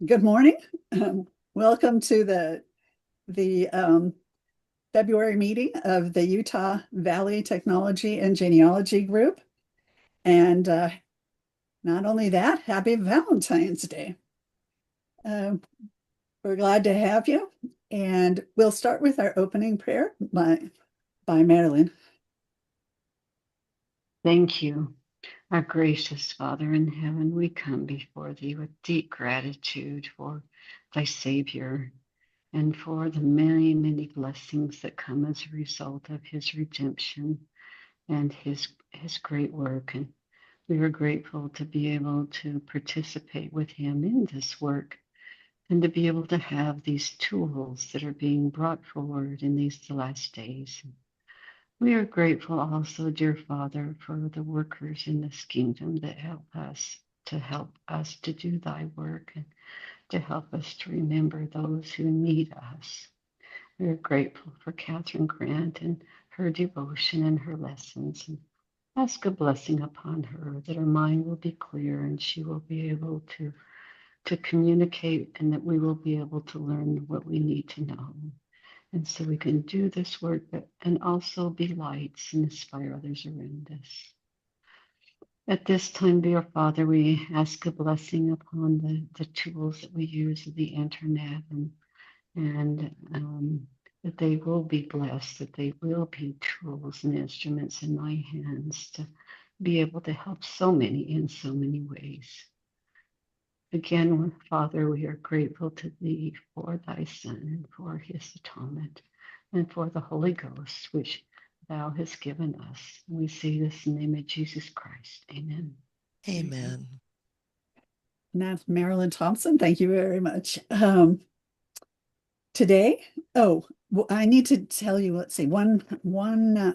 Good morning. Welcome to the February meeting of the Utah Valley Technology and Genealogy Group. And not only that, happy Valentine's Day. Uh, we're glad to have you. And we'll start with our opening prayer by Marilyn. Thank you, our gracious Father in heaven. We come before thee with deep gratitude for thy Savior and for the many, many blessings that come as a result of his redemption and his great work. And we are grateful to be able to participate with him in this work and to be able to have these tools that are being brought forward in these last days. We are grateful also, dear Father, for the workers in this kingdom that help us to do thy work and to help us to remember those who need us. We are grateful for Kathryn Grant and her devotion and her lessons, and ask a blessing upon her that her mind will be clear and she will be able to communicate, and that we will be able to learn what we need to know. And so we can do this work and also be lights and inspire others around us. At this time, dear Father, we ask a blessing upon the tools that we use of the internet, and that they will be blessed, that they will be tools and instruments in my hands to be able to help so many in so many ways. Again, Father, we are grateful to thee for thy Son and for his atonement and for the Holy Ghost, which thou hast given us. We say this in the name of Jesus Christ. Amen. Amen. And that's Marilyn Thompson. Thank you very much. Today, I need to tell you, let's see, one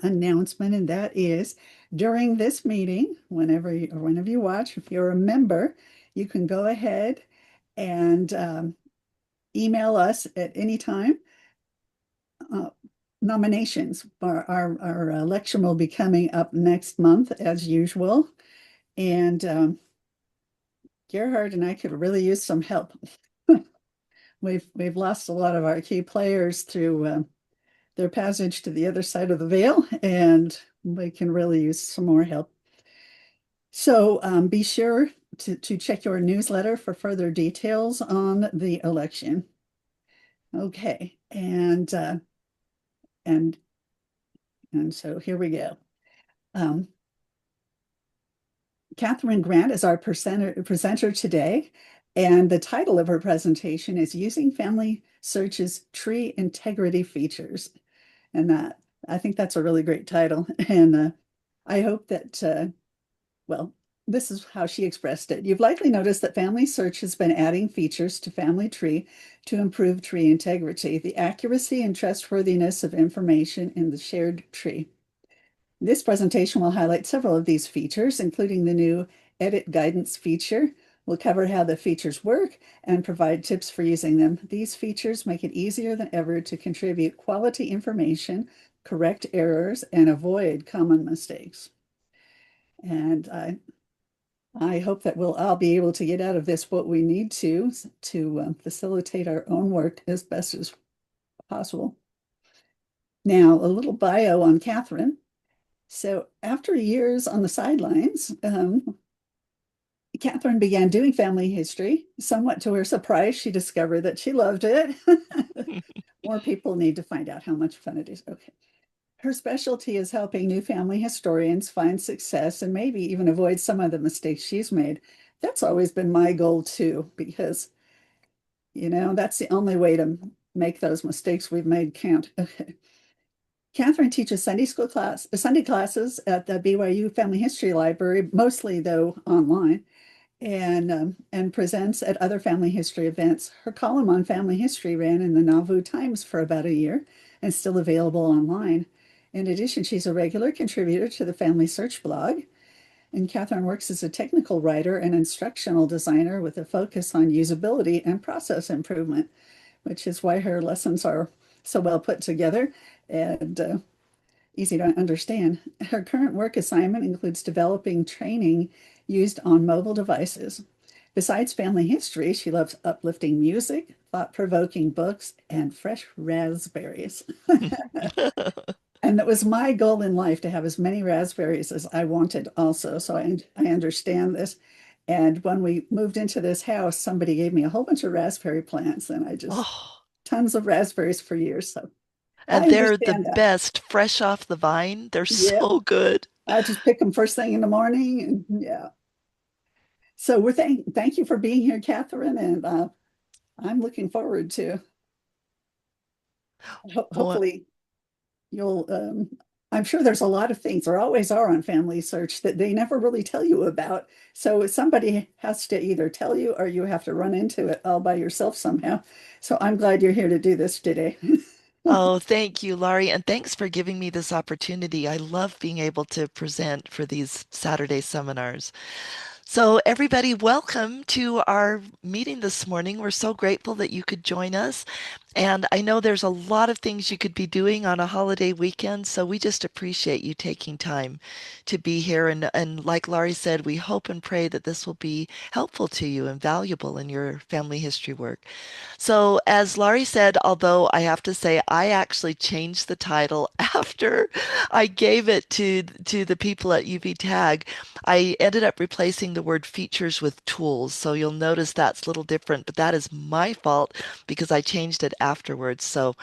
announcement, and that is during this meeting, whenever you watch, if you're a member, you can go ahead and email us at any time. Nominations. Our election will be coming up next month as usual, and Gerhard and I could really use some help. We've lost a lot of our key players through their passage to the other side of the veil, and we can really use some more help. So be sure to check your newsletter for further details on the election. Okay, and so here we go. Kathryn Grant is our presenter today, and the title of her presentation is Using FamilySearch's Tree Integrity Features. And I think that's a really great title. And I hope that, well, this is how she expressed it. You've likely noticed that FamilySearch has been adding features to Family Tree to improve tree integrity, the accuracy and trustworthiness of information in the shared tree. This presentation will highlight several of these features, including the new Edit Guidance feature. We'll cover how the features work and provide tips for using them. These features make it easier than ever to contribute quality information, correct errors, and avoid common mistakes. And I hope that we'll all be able to get out of this what we need to facilitate our own work as best as possible. Now, a little bio on Kathryn. So after years on the sidelines, Kathryn began doing family history. Somewhat to her surprise, she discovered that she loved it. More people need to find out how much fun it is. Okay. Her specialty is helping new family historians find success and maybe even avoid some of the mistakes she's made. That's always been my goal too, because, that's the only way to make those mistakes we've made count. Okay. Kathryn teaches Sunday classes at the BYU Family History Library, mostly though online, and presents at other family history events. Her column on family history ran in the Nauvoo Times for about a year and is still available online. In addition, she's a regular contributor to the FamilySearch blog, and Kathryn works as a technical writer and instructional designer with a focus on usability and process improvement, which is why her lessons are so well put together and easy to understand. Her current work assignment includes developing training used on mobile devices. Besides family history, she loves uplifting music, thought-provoking books, and fresh raspberries. And it was my goal in life to have as many raspberries as I wanted also. So I understand this. And when we moved into this house, somebody gave me a whole bunch of raspberry plants, and I just Oh, tons of raspberries for years. So and I they're the understand that. best fresh off the vine. They're Yeah. so good. I just pick them first thing in the morning. And yeah. So thank you for being here, Kathryn. And I'm looking forward to Well, hopefully you'll I'm sure there's a lot of things, there always are on Family Search, that they never really tell you about. So somebody has to either tell you or you have to run into it all by yourself somehow. So I'm glad you're here to do this today. oh, thank you, Laurie, and thanks for giving me this opportunity. I love being able to present for these Saturday seminars. So, everybody, welcome to our meeting this morning. We're so grateful that you could join us. And I know there's a lot of things you could be doing on a holiday weekend, so we just appreciate you taking time to be here. And like Laurie said, we hope and pray that this will be helpful to you and valuable in your family history work. So, as Laurie said, although I have to say I actually changed the title after I gave it to the people at UV Tag, I ended up replacing the word features with tools. So you'll notice that's a little different, but that is my fault because I changed it afterwards. So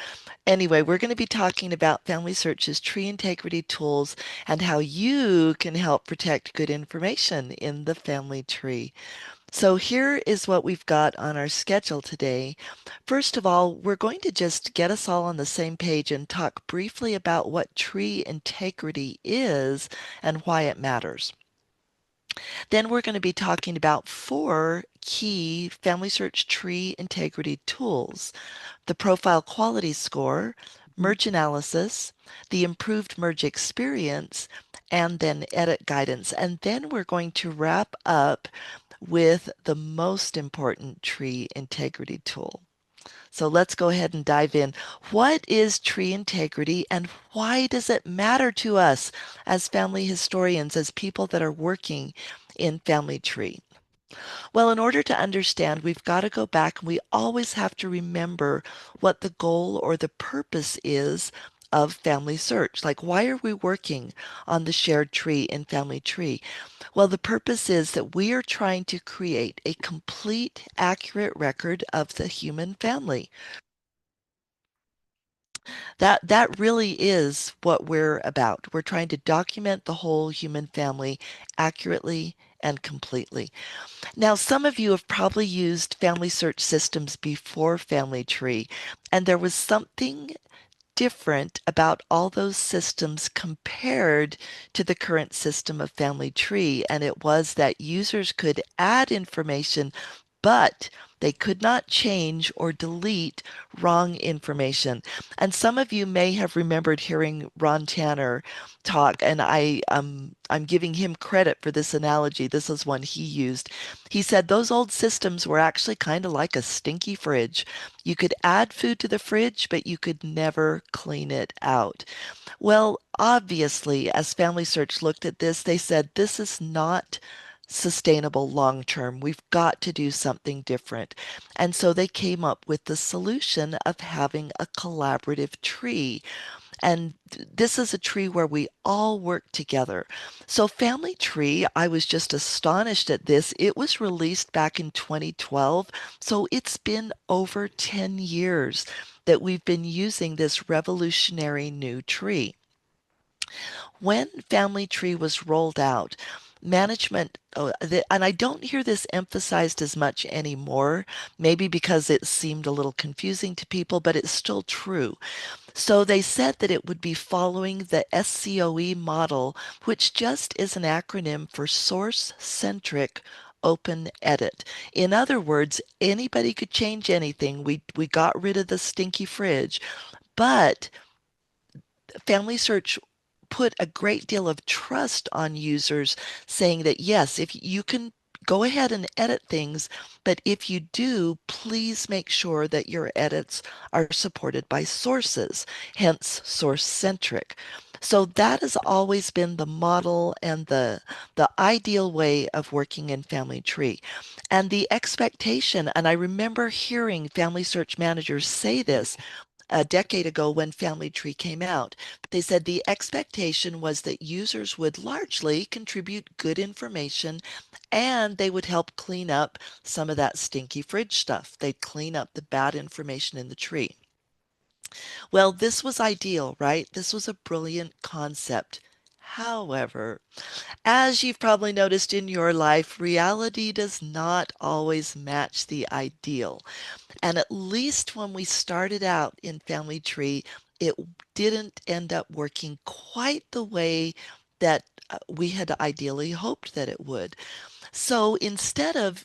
anyway, we're going to be talking about Family Search's tree integrity tools and how you can help protect good information in the family tree. So here is what we've got on our schedule today. First of all, we're going to just get us all on the same page and talk briefly about what tree integrity is and why it matters. Then we're going to be talking about four key Family Search tree integrity tools: the profile quality score, merge analysis, the improved merge experience, and then edit guidance. And then we're going to wrap up with the most important tree integrity tool. So let's go ahead and dive in. What is tree integrity and why does it matter to us as family historians, as people that are working in family tree? Well, in order to understand, we've got to go back and we always have to remember what the goal or the purpose is of Family Search. Like, why are we working on the shared tree in Family Tree? Well, the purpose is that we are trying to create a complete, accurate record of the human family. That really is what we're about. We're trying to document the whole human family accurately and completely. Now, some of you have probably used Family Search systems before Family Tree, and there was something different about all those systems compared to the current system of Family Tree, and it was that users could add information, but they could not change or delete wrong information. And some of you may have remembered hearing Ron Tanner talk, and I'm giving him credit for this analogy. This is one he used. He said those old systems were actually kind of like a stinky fridge. You could add food to the fridge, but you could never clean it out. Well, obviously, as Family Search looked at this, they said this is not sustainable long term. We've got to do something different. And so they came up with the solution of having a collaborative tree. And this is a tree where we all work together. So Family Tree, I was just astonished at this. It was released back in 2012. So it's been over 10 years that we've been using this revolutionary new tree. When Family Tree was rolled out, management, and I don't hear this emphasized as much anymore, maybe because it seemed a little confusing to people, but it's still true. So they said that it would be following the SCOE model, which just is an acronym for Source Centric Open Edit. In other words, anybody could change anything. We got rid of the stinky fridge, but Family Search put a great deal of trust on users saying that yes, if you can go ahead and edit things, but if you do, please make sure that your edits are supported by sources, hence source-centric. So that has always been the model and the ideal way of working in Family Tree. And the expectation, and I remember hearing Family Search managers say this a decade ago when Family Tree came out. They said the expectation was that users would largely contribute good information and they would help clean up some of that stinky fridge stuff. They'd clean up the bad information in the tree. Well, this was ideal, right? This was a brilliant concept. However, as you've probably noticed in your life, reality does not always match the ideal. And at least when we started out in Family Tree, it didn't end up working quite the way that we had ideally hoped that it would. So instead of,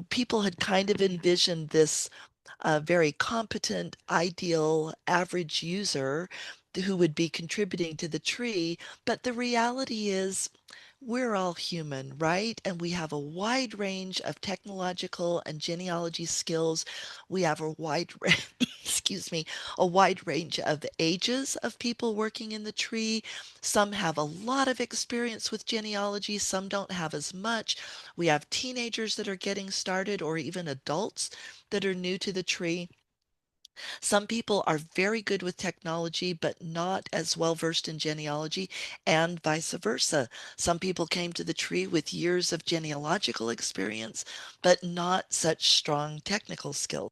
people had kind of envisioned this very competent, ideal, average user who would be contributing to the tree. But the reality is, we're all human, right? And we have a wide range of technological and genealogy skills. We have a wide, excuse me, a wide range of ages of people working in the tree. Some have a lot of experience with genealogy, some don't have as much. We have teenagers that are getting started, or even adults that are new to the tree. Some people are very good with technology, but not as well versed in genealogy, and vice versa. Some people came to the tree with years of genealogical experience, but not such strong technical skills.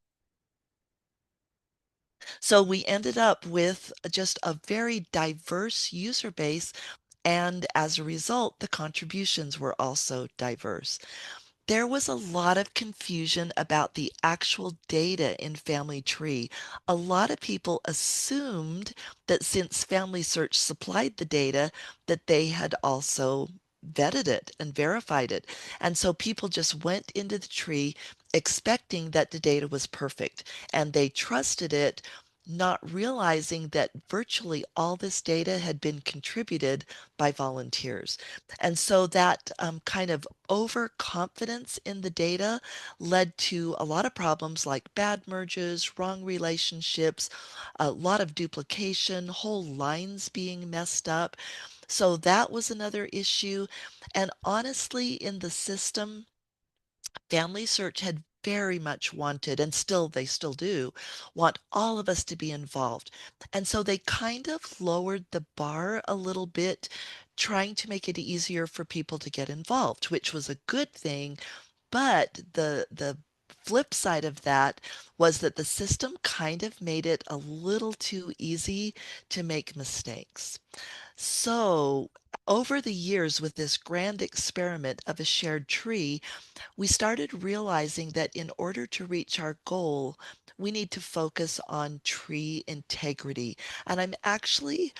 So we ended up with just a very diverse user base, and as a result, the contributions were also diverse. There was a lot of confusion about the actual data in Family Tree. A lot of people assumed that since Family Search supplied the data, that they had also vetted it and verified it. And so people just went into the tree expecting that the data was perfect, and they trusted it, not realizing that virtually all this data had been contributed by volunteers. And so that kind of overconfidence in the data led to a lot of problems like bad merges, wrong relationships, a lot of duplication, whole lines being messed up. So that was another issue. And honestly, in the system, Family Search had very much wanted, and they still do, want all of us to be involved. And so they kind of lowered the bar a little bit, trying to make it easier for people to get involved, which was a good thing. But the flip side of that was that the system kind of made it a little too easy to make mistakes. So over the years, with this grand experiment of a shared tree, we started realizing that in order to reach our goal, we need to focus on tree integrity. And I'm actually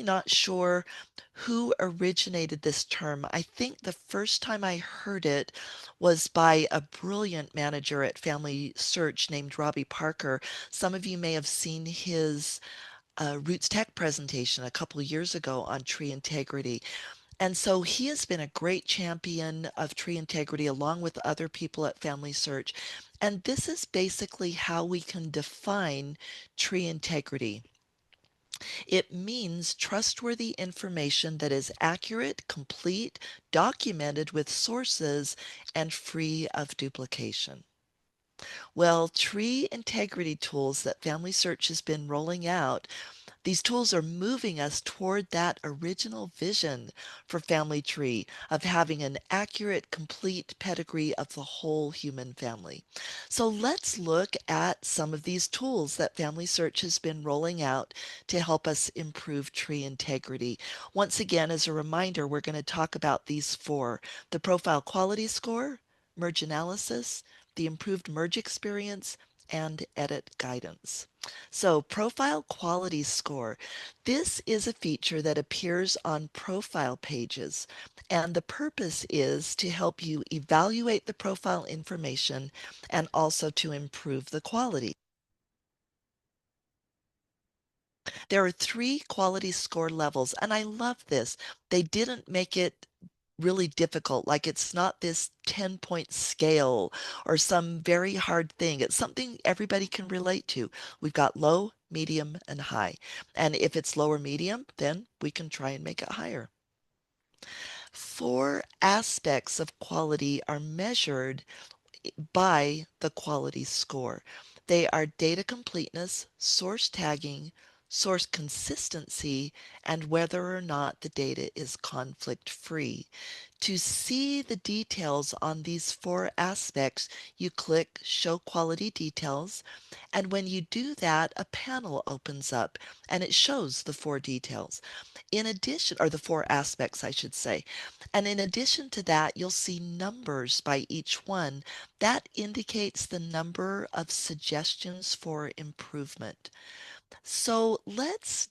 not sure who originated this term. I think the first time I heard it was by a brilliant manager at Family Search named Robbie Parker. Some of you may have seen his Roots Tech presentation a couple of years ago on tree integrity. And so he has been a great champion of tree integrity along with other people at Family Search. And this is basically how we can define tree integrity. It means trustworthy information that is accurate, complete, documented with sources, and free of duplication. Well, tree integrity tools that Family Search has been rolling out, these tools are moving us toward that original vision for Family Tree of having an accurate, complete pedigree of the whole human family. So let's look at some of these tools that Family Search has been rolling out to help us improve tree integrity. Once again, as a reminder, we're going to talk about these four: the profile quality score, merge analysis, the improved merge experience, and edit guidance. So, profile quality score. This is a feature that appears on profile pages, and the purpose is to help you evaluate the profile information and also to improve the quality. There are three quality score levels, and I love this. They didn't make it really difficult. Like it's not this 10-point scale or some very hard thing. It's something everybody can relate to. We've got low, medium, and high. And if it's lower medium, then we can try and make it higher. Four aspects of quality are measured by the quality score. They are data completeness, source tagging, source consistency, and whether or not the data is conflict free. To see the details on these four aspects, you click Show Quality Details, and when you do that, a panel opens up and it shows the four details. In addition, or the four aspects, I should say. And in addition to that, you'll see numbers by each one. That indicates the number of suggestions for improvement. So let's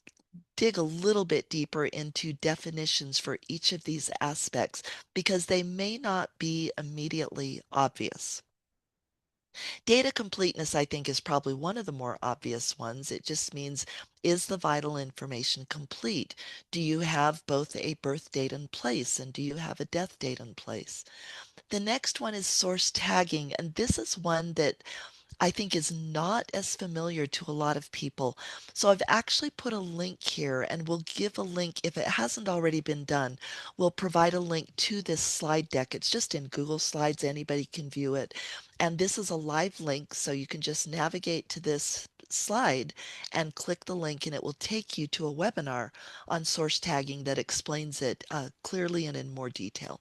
dig a little bit deeper into definitions for each of these aspects because they may not be immediately obvious. Data completeness, I think, is probably one of the more obvious ones. It just means, is the vital information complete? Do you have both a birth date and place? And do you have a death date and place? The next one is source tagging. And this is one that I think is not as familiar to a lot of people. So I've actually put a link here and we'll give a link if it hasn't already been done. We'll provide a link to this slide deck. It's just in Google Slides. Anybody can view it. And this is a live link, so you can just navigate to this slide and click the link and it will take you to a webinar on source tagging that explains it clearly and in more detail.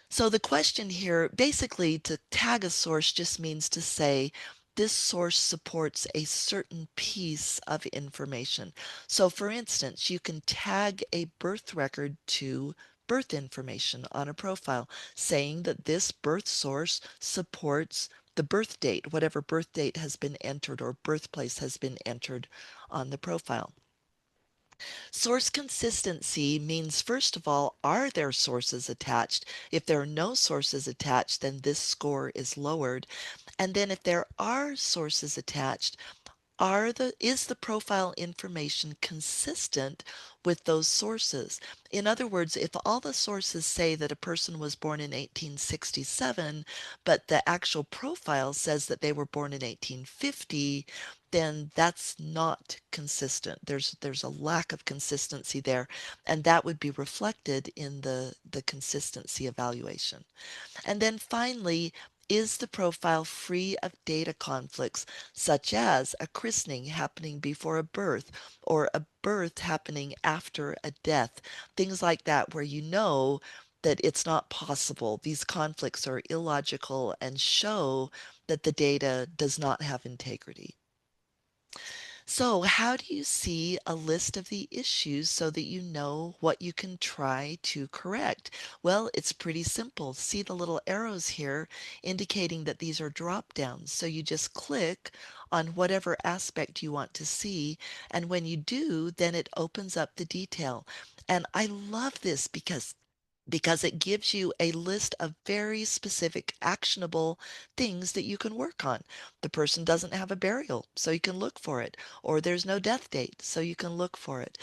So the question here, basically to tag a source just means to say this source supports a certain piece of information. So for instance, you can tag a birth record to birth information on a profile, saying that this birth source supports the birth date, whatever birth date has been entered or birthplace has been entered on the profile. Source consistency means, first of all, are there sources attached? If there are no sources attached, then this score is lowered. And then if there are sources attached, is the profile information consistent with those sources? In other words, if all the sources say that a person was born in 1867, but the actual profile says that they were born in 1850, then that's not consistent. There's a lack of consistency there, and that would be reflected in the consistency evaluation. And then finally, is the profile free of data conflicts, such as a christening happening before a birth or a birth happening after a death? Things like that, where you know that it's not possible. These conflicts are illogical and show that the data does not have integrity. So, how do you see a list of the issues so that you know what you can try to correct? Well, it's pretty simple. See the little arrows here indicating that these are drop downs. So you just click on whatever aspect you want to see. And when you do, then it opens up the detail. And I love this because it gives you a list of very specific actionable things that you can work on. The person doesn't have a burial, so you can look for it, or there's no death date, so you can look for it.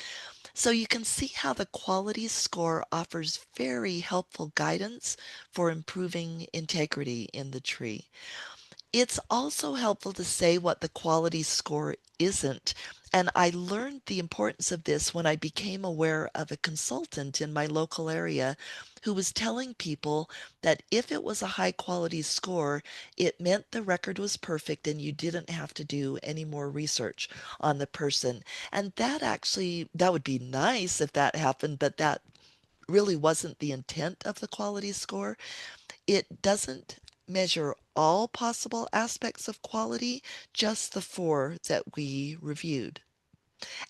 So you can see how the quality score offers very helpful guidance for improving integrity in the tree. It's also helpful to say what the quality score isn't. And I learned the importance of this when I became aware of a consultant in my local area who was telling people that if it was a high quality score, it meant the record was perfect and you didn't have to do any more research on the person. And that would be nice if that happened, but that really wasn't the intent of the quality score. It doesn't measure all possible aspects of quality, just the four that we reviewed.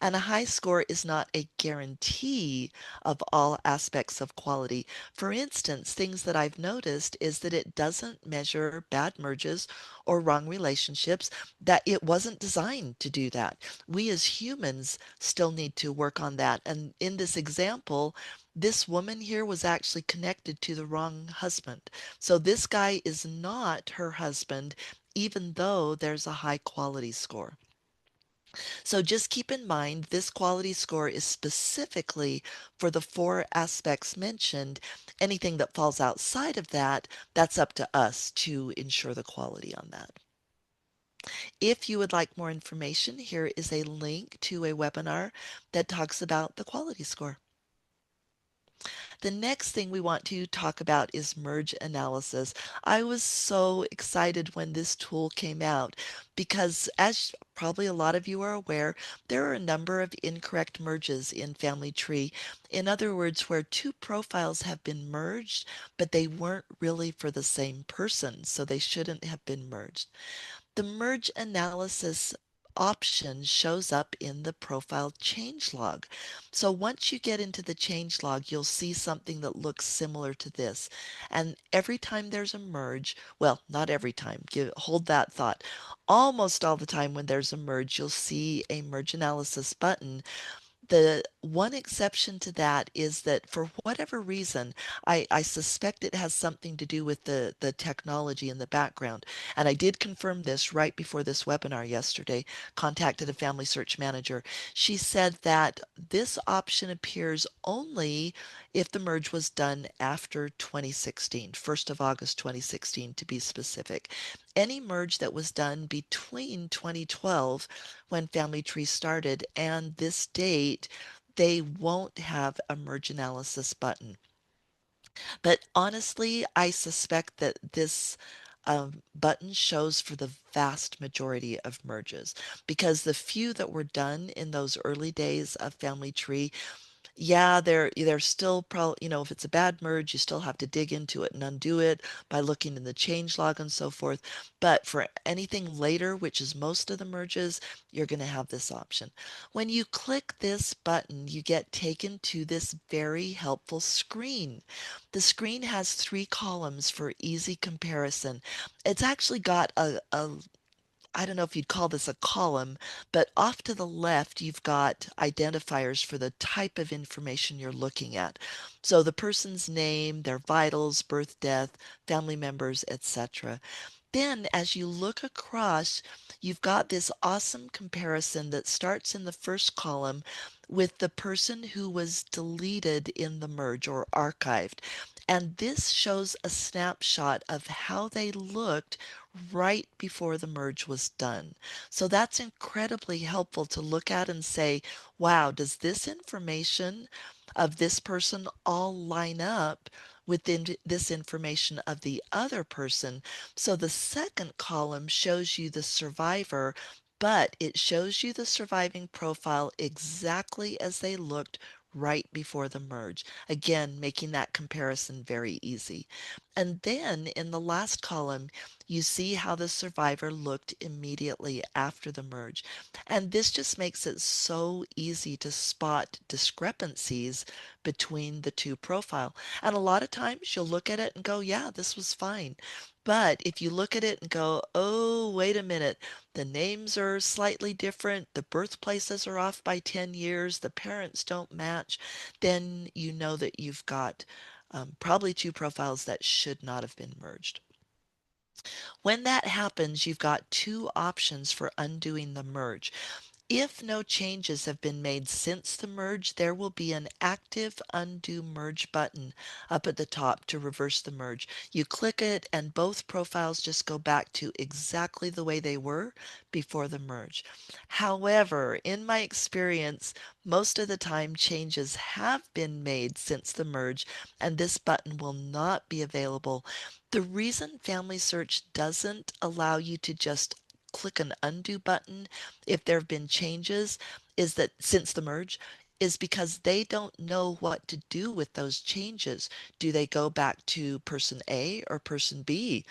And a high score is not a guarantee of all aspects of quality. For instance, things that I've noticed is that it doesn't measure bad merges or wrong relationships, that it wasn't designed to do that. We as humans still need to work on that. And in this example, this woman here was actually connected to the wrong husband. So this guy is not her husband, even though there's a high quality score. So just keep in mind this quality score is specifically for the four aspects mentioned. Anything that falls outside of that, that's up to us to ensure the quality on that. If you would like more information, here is a link to a webinar that talks about the quality score. The next thing we want to talk about is merge analysis. I was so excited when this tool came out because, as probably a lot of you are aware, there are a number of incorrect merges in Family Tree. In other words, where two profiles have been merged, but they weren't really for the same person, so they shouldn't have been merged. The merge analysis option shows up in the profile changelog. So once you get into the changelog, you'll see something that looks similar to this. And every time there's a merge, well, not every time, hold that thought. Almost all the time when there's a merge, you'll see a merge analysis button. The one exception to that is that for whatever reason, I suspect it has something to do with the technology in the background. And I did confirm this right before this webinar yesterday, contacted a family search manager. She said that this option appears only if the merge was done after 2016, 1st of August 2016 to be specific. Any merge that was done between 2012 when Family Tree started and this date, they won't have a merge analysis button. But honestly, I suspect that this button shows for the vast majority of merges because the few that were done in those early days of Family Tree, yeah, they're still probably, if it's a bad merge, you still have to dig into it and undo it by looking in the change log and so forth. But for anything later, which is most of the merges, you're going to have this option. When you click this button, you get taken to this very helpful screen. The screen has three columns for easy comparison. It's actually got a I don't know if you'd call this a column, but off to the left, you've got identifiers for the type of information you're looking at. So the person's name, their vitals, birth, death, family members, etc. Then, as you look across, you've got this awesome comparison that starts in the first column with the person who was deleted in the merge or archived. And this shows a snapshot of how they looked right before the merge was done. So that's incredibly helpful to look at and say, wow, does this information of this person all line up within this information of the other person? So the second column shows you the survivor, but it shows you the surviving profile exactly as they looked right before the merge. Again, making that comparison very easy. And then in the last column, you see how the survivor looked immediately after the merge. And this just makes it so easy to spot discrepancies between the two profile. And a lot of times you'll look at it and go, yeah, this was fine. But if you look at it and go, oh, wait a minute, the names are slightly different, the birthplaces are off by 10 years, the parents don't match, then you know that you've got probably two profiles that should not have been merged. When that happens, you've got two options for undoing the merge. If no changes have been made since the merge, there will be an active undo merge button up at the top to reverse the merge. You click it and both profiles just go back to exactly the way they were before the merge. However, in my experience, most of the time changes have been made since the merge and this button will not be available. The reason Family Search doesn't allow you to just click an undo button if there have been changes is that since the merge is because they don't know what to do with those changes. Do they go back to person A or person B?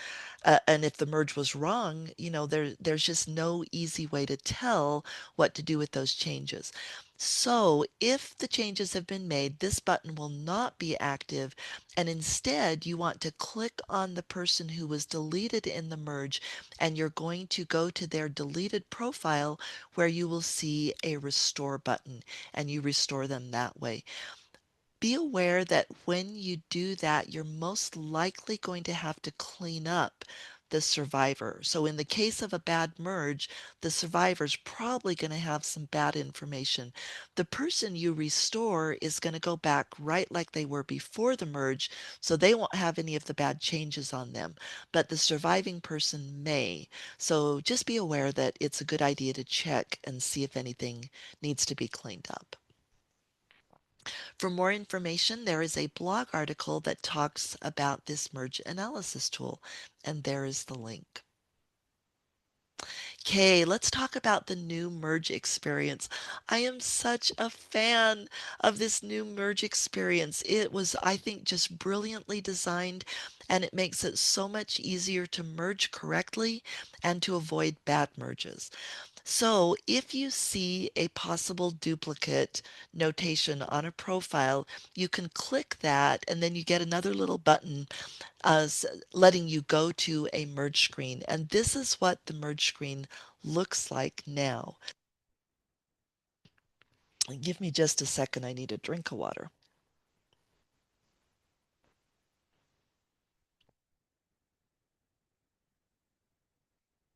And if the merge was wrong, there's just no easy way to tell what to do with those changes. So if the changes have been made, this button will not be active, and instead you want to click on the person who was deleted in the merge, and you're going to go to their deleted profile where you will see a restore button, and you restore them that way. Be aware that when you do that, you're most likely going to have to clean up the survivor. So in the case of a bad merge, the survivor's probably going to have some bad information. The person you restore is going to go back right like they were before the merge, so they won't have any of the bad changes on them. But the surviving person may. So just be aware that it's a good idea to check and see if anything needs to be cleaned up. For more information, there is a blog article that talks about this merge analysis tool, and there is the link. Okay, let's talk about the new merge experience. I am such a fan of this new merge experience. It was, I think, just brilliantly designed, and it makes it so much easier to merge correctly and to avoid bad merges. So if you see a possible duplicate notation on a profile, you can click that and then you get another little button letting you go to a merge screen. And this is what the merge screen looks like now. Give me just a second. I need a drink of water.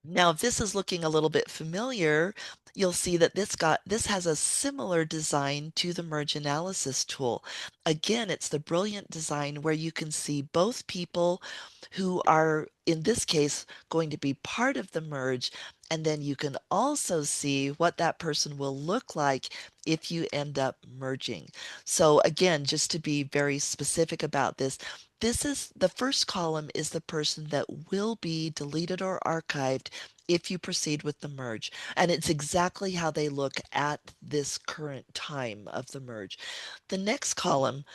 Now, if this is looking a little bit familiar, you'll see that this has a similar design to the merge analysis tool. Again, it's the brilliant design where you can see both people who are, in this case, going to be part of the merge, and then you can also see what that person will look like if you end up merging. So again, just to be very specific about this, this is the first column is the person that will be deleted or archived if you proceed with the merge. And it's exactly how they look at this current time of the merge. The next column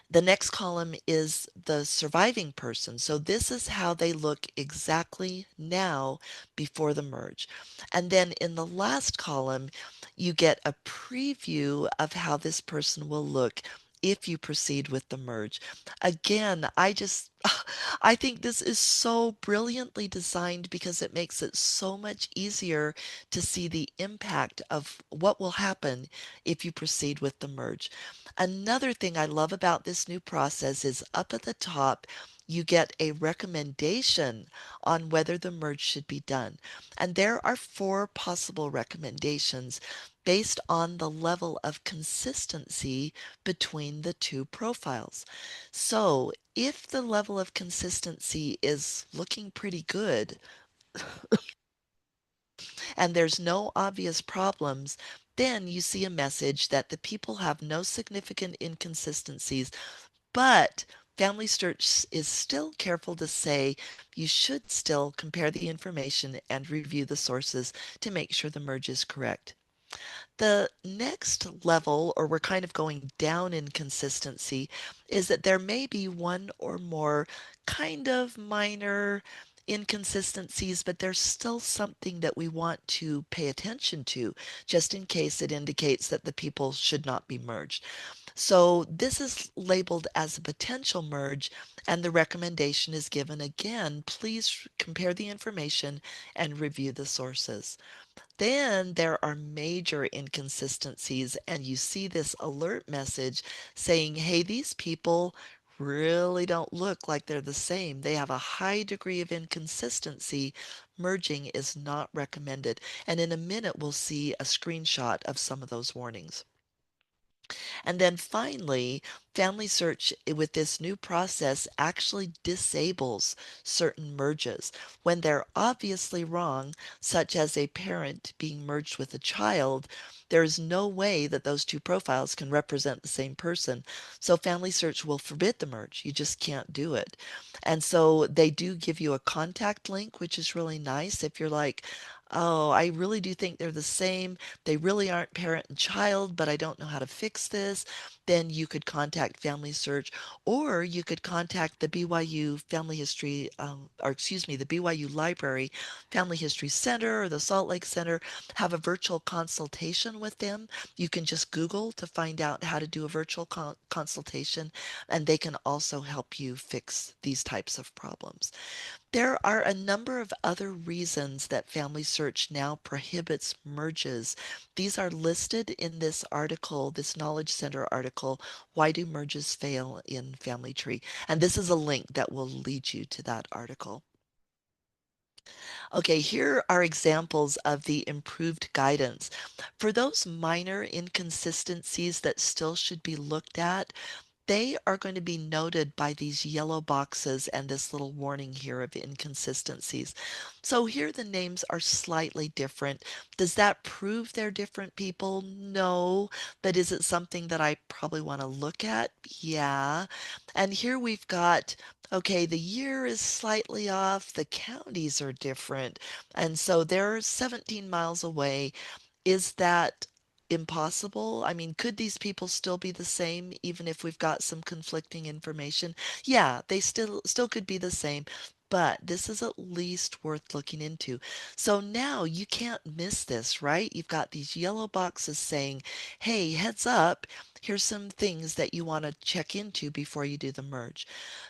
the next column is the surviving person. So this is how they look exactly now before the merge. And then in the last column, you get a preview of how this person will look if you proceed with the merge. Again, I think this is so brilliantly designed because it makes it so much easier to see the impact of what will happen if you proceed with the merge. Another thing I love about this new process is up at the top, you get a recommendation on whether the merge should be done. And there are four possible recommendations based on the level of consistency between the two profiles. So if the level of consistency is looking pretty good and there's no obvious problems, then you see a message that the people have no significant inconsistencies, but FamilySearch is still careful to say you should still compare the information and review the sources to make sure the merge is correct. The next level, or we're kind of going down in consistency, is that there may be one or more kind of minor inconsistencies, but there's still something that we want to pay attention to, just in case it indicates that the people should not be merged. So this is labeled as a potential merge, and the recommendation is given again, please compare the information and review the sources. Then there are major inconsistencies, and you see this alert message saying, hey, these people really don't look like they're the same. They have a high degree of inconsistency. Merging is not recommended. And in a minute, we'll see a screenshot of some of those warnings. And then finally, FamilySearch with this new process actually disables certain merges when they're obviously wrong, such as a parent being merged with a child. There is no way that those two profiles can represent the same person. So FamilySearch will forbid the merge. You just can't do it. And so they do give you a contact link, which is really nice if you're like, oh, I really do think they're the same. They really aren't parent and child, but I don't know how to fix this. Then you could contact FamilySearch, or you could contact the BYU Family History, or excuse me, the BYU Library Family History Center or the Salt Lake Center, have a virtual consultation with them. You can just Google to find out how to do a virtual consultation, and they can also help you fix these types of problems. There are a number of other reasons that FamilySearch now prohibits merges. These are listed in this article, this Knowledge Center article article, Why Do Merges Fail in Family Tree? And this is a link that will lead you to that article. Okay, here are examples of the improved guidance. For those minor inconsistencies that still should be looked at, they are going to be noted by these yellow boxes and this little warning here of inconsistencies. So here the names are slightly different. Does that prove they're different people? No. But is it something that I probably want to look at? Yeah. And here we've got, okay, the year is slightly off, the counties are different. And so they're 17 miles away. Is that impossible? I mean, could these people still be the same even if we've got some conflicting information? Yeah, they still could be the same, but this is at least worth looking into. So now you can't miss this, right? You've got these yellow boxes saying, "Hey, heads up, here's some things that you want to check into before you do the merge."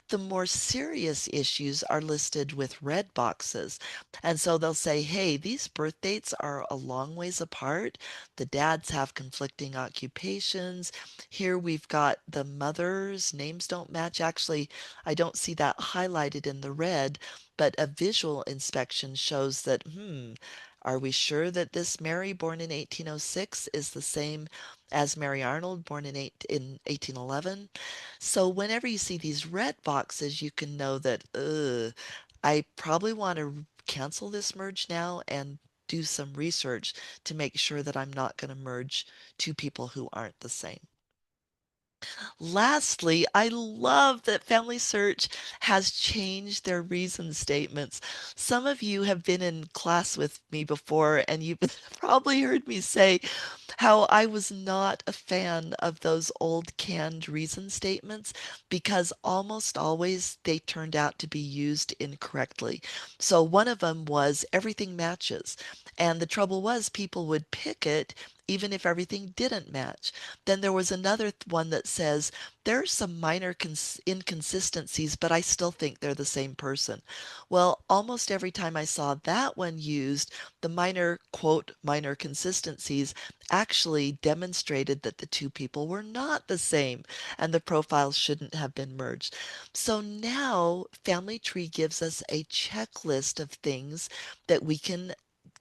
The more serious issues are listed with red boxes. And so they'll say, hey, these birth dates are a long ways apart. The dads have conflicting occupations. Here we've got the mothers' names don't match. Actually, I don't see that highlighted in the red, but a visual inspection shows that, are we sure that this Mary born in 1806 is the same as Mary Arnold born in 1811? So whenever you see these red boxes, you can know that, I probably want to cancel this merge now and do some research to make sure that I'm not going to merge two people who aren't the same. Lastly, I love that FamilySearch has changed their reason statements. Some of you have been in class with me before, and you've probably heard me say how I was not a fan of those old canned reason statements because almost always they turned out to be used incorrectly. So one of them was everything matches. And the trouble was people would pick it even if everything didn't match. Then there was another one that says, there are some minor inconsistencies, but I still think they're the same person. Well, almost every time I saw that one used, the minor, quote, minor consistencies actually demonstrated that the two people were not the same and the profiles shouldn't have been merged. So now Family Tree gives us a checklist of things that we can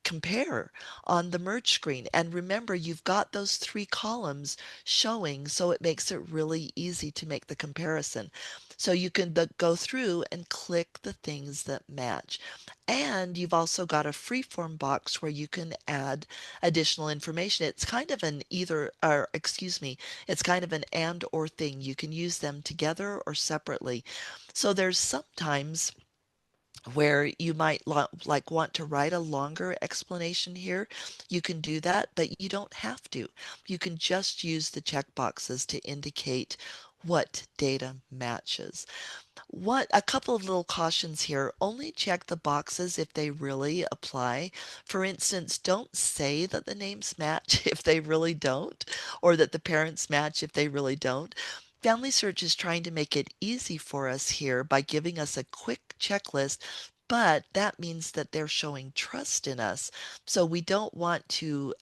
compare on the merge screen. And remember, you've got those three columns showing, so it makes it really easy to make the comparison. So you can go through and click the things that match. And you've also got a freeform box where you can add additional information. It's kind of an either, or excuse me, it's kind of an and or thing. You can use them together or separately. So there's sometimes where you might like want to write a longer explanation here, you can do that, but you don't have to. You can just use the checkboxes to indicate what data matches. What a couple of little cautions here. Only check the boxes if they really apply. For instance, don't say that the names match if they really don't, or that the parents match if they really don't. FamilySearch is trying to make it easy for us here by giving us a quick checklist, but that means that they're showing trust in us. So we don't want to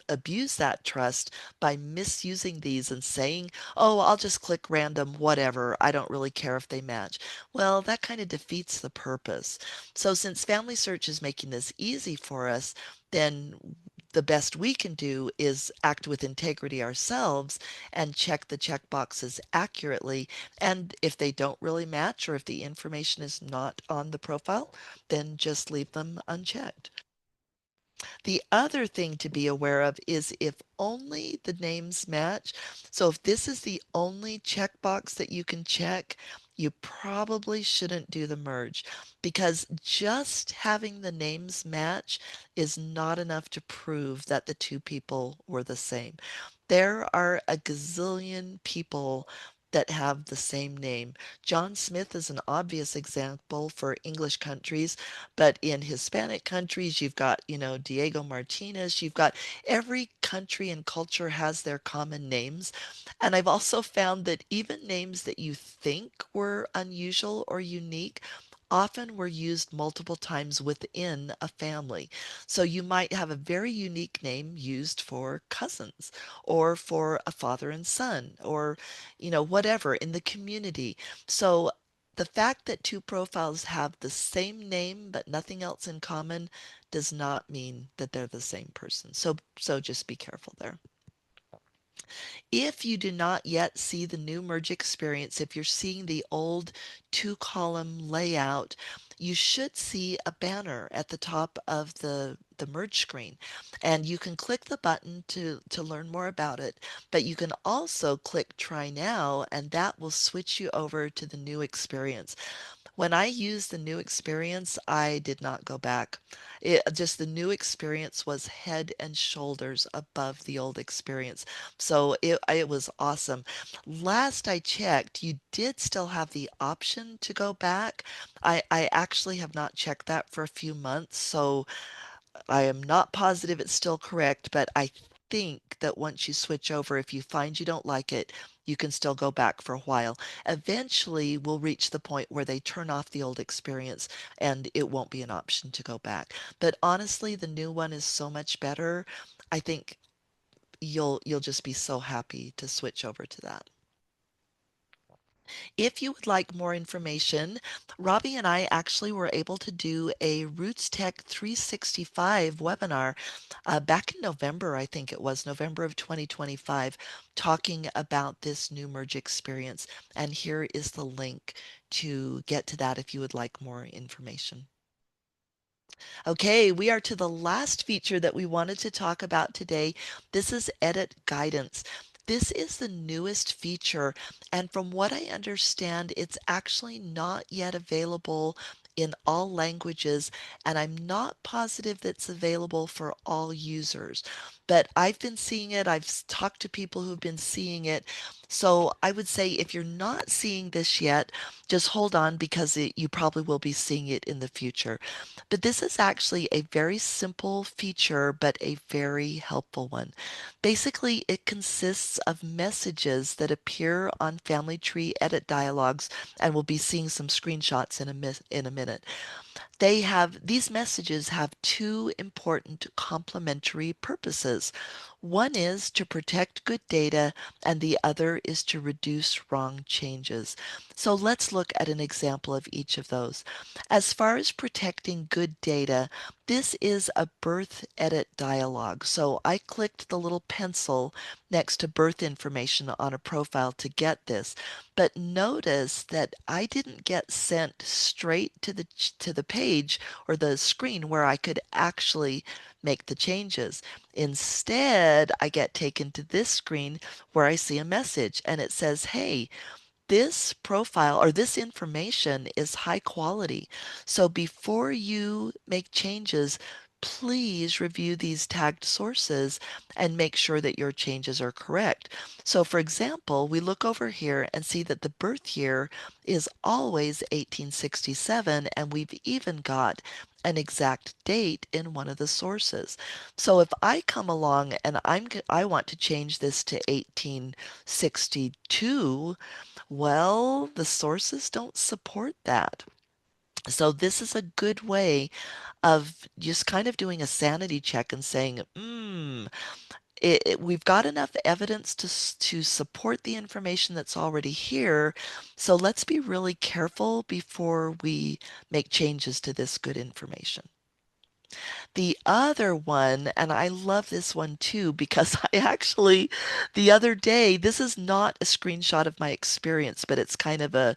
abuse that trust by misusing these and saying, oh, I'll just click random, whatever. I don't really care if they match. Well, that kind of defeats the purpose. So since FamilySearch is making this easy for us, then the best we can do is act with integrity ourselves and check the checkboxes accurately. And if they don't really match or if the information is not on the profile, then just leave them unchecked. The other thing to be aware of is if only the names match. So if this is the only checkbox that you can check, you probably shouldn't do the merge because just having the names match is not enough to prove that the two people were the same. There are a gazillion people that have the same name. John Smith is an obvious example for English countries, but in Hispanic countries, you've got, Diego Martinez, you've got every country and culture has their common names. And I've also found that even names that you think were unusual or unique often were used multiple times within a family. So you might have a very unique name used for cousins or for a father and son or, whatever in the community. So the fact that two profiles have the same name but nothing else in common does not mean that they're the same person. So just be careful there. If you do not yet see the new merge experience, if you're seeing the old two-column layout, you should see a banner at the top of the merge screen. And you can click the button to learn more about it, but you can also click Try Now, and that will switch you over to the new experience. When I used the new experience, I did not go back. Just the new experience was head and shoulders above the old experience. So it was awesome. Last I checked, you did still have the option to go back. I actually have not checked that for a few months, so I am not positive it's still correct, but I think that once you switch over, if you find you don't like it, you can still go back for a while. Eventually, we'll reach the point where they turn off the old experience and it won't be an option to go back. But honestly, the new one is so much better. I think you'll just be so happy to switch over to that. If you would like more information, Robbie and I actually were able to do a Roots Tech 365 webinar back in November, I think it was November of 2025, talking about this new merge experience. And here is the link to get to that if you would like more information. Okay, we are to the last feature that we wanted to talk about today. This is edit guidance. This is the newest feature, and from what I understand, it's actually not yet available in all languages, and I'm not positive that's available for all users. But I've been seeing it, talked to people who've been seeing it. So I would say if you're not seeing this yet, just hold on because you probably will be seeing it in the future. But this is actually a very simple feature, but a very helpful one. Basically, it consists of messages that appear on Family Tree edit dialogues, and we'll be seeing some screenshots in a minute. These messages have two important complementary purposes. One is to protect good data, and the other is to reduce wrong changes. So let's look at an example of each of those. As far as protecting good data, this is a birth edit dialog. So I clicked the little pencil next to birth information on a profile to get this. But notice that I didn't get sent straight to the page or the screen where I could actually make the changes. Instead, I get taken to this screen where I see a message and it says, "Hey, this profile or this information is high quality. So before you make changes, please review these tagged sources and make sure that your changes are correct." So for example, we look over here and see that the birth year is always 1867, and we've even got an exact date in one of the sources. So if I come along and I want to change this to 1862, well, the sources don't support that. So this is a good way of just kind of doing a sanity check and saying, we've got enough evidence to support the information that's already here. So let's be really careful before we make changes to this good information. The other one, and I love this one too, because I actually, the other day, this is not a screenshot of my experience, but it's kind of a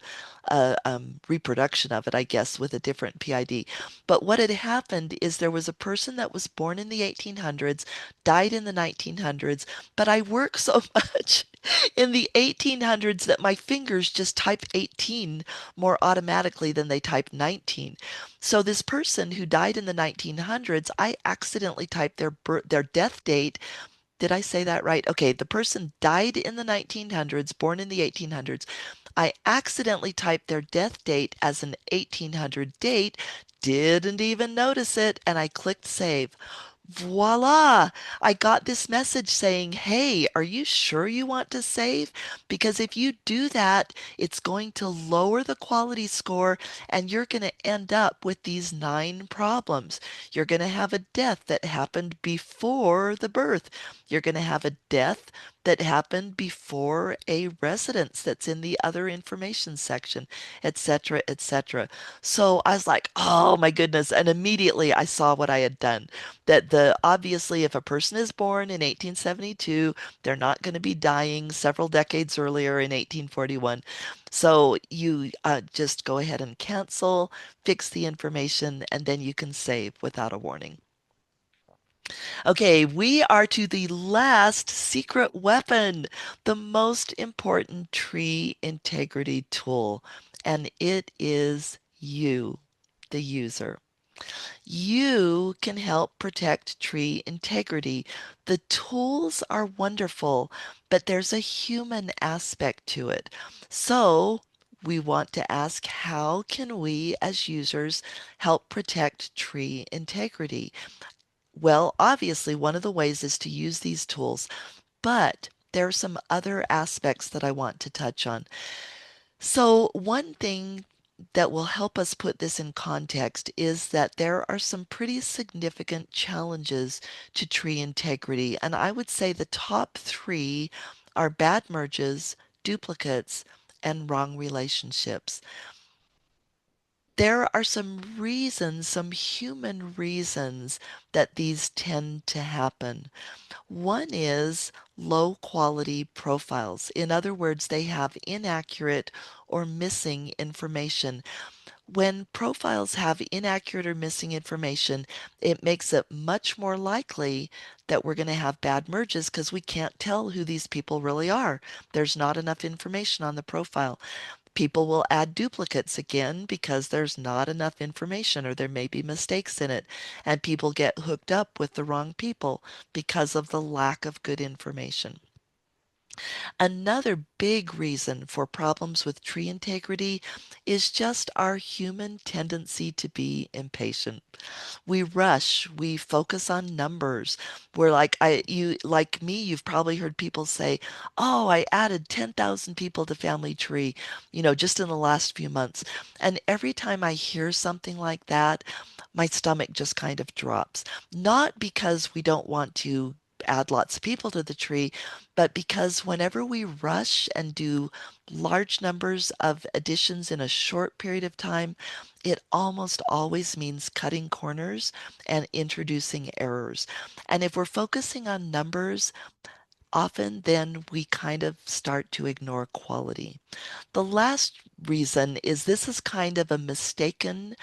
reproduction of it, I guess, with a different PID. But what had happened is there was a person that was born in the 1800s, died in the 1900s, but I work so much in the 1800s that my fingers just type 18 more automatically than they type 19. So this person who died in the 1900s, I accidentally typed their death date. Did I say that right? Okay, the person died in the 1900s, born in the 1800s. I accidentally typed their death date as an 1800 date, didn't even notice it, and I clicked save. voila, I got this message saying, hey, are you sure you want to save? Because if you do that, it's going to lower the quality score and you're going to end up with these 9 problems. You're going to have a death that happened before the birth. You're going to have a death that happened before a residence that's in the other information section, etc., etc. So I was like, oh my goodness. And immediately I saw what I had done. That the obviously, if a person is born in 1872, they're not going to be dying several decades earlier in 1841. So you just go ahead and cancel, fix the information, and then you can save without a warning. Okay, we are to the last secret weapon, the most important tree integrity tool, and it is you, the user. You can help protect tree integrity. The tools are wonderful, but there's a human aspect to it. So we want to ask, how can we as users help protect tree integrity? Well, obviously, one of the ways is to use these tools, but there are some other aspects that I want to touch on. So, one thing that will help us put this in context is that there are some pretty significant challenges to tree integrity. And I would say the top 3 are bad merges, duplicates, and wrong relationships. There are some reasons, some human reasons that these tend to happen. One is low quality profiles. In other words, they have inaccurate or missing information. When profiles have inaccurate or missing information, it makes it much more likely that we're going to have bad merges because we can't tell who these people really are. There's not enough information on the profile. People will add duplicates again because there's not enough information or there may be mistakes in it. And people get hooked up with the wrong people because of the lack of good information. Another big reason for problems with tree integrity is just our human tendency to be impatient. We rush, we focus on numbers. We're like like me, you've probably heard people say, "Oh, I added 10,000 people to Family Tree, just in the last few months." And every time I hear something like that, my stomach just kind of drops. Not because we don't want to add lots of people to the tree, but because whenever we rush and do large numbers of additions in a short period of time, it almost always means cutting corners and introducing errors. And if we're focusing on numbers, often then we kind of start to ignore quality. The last reason is this is kind of a mistaken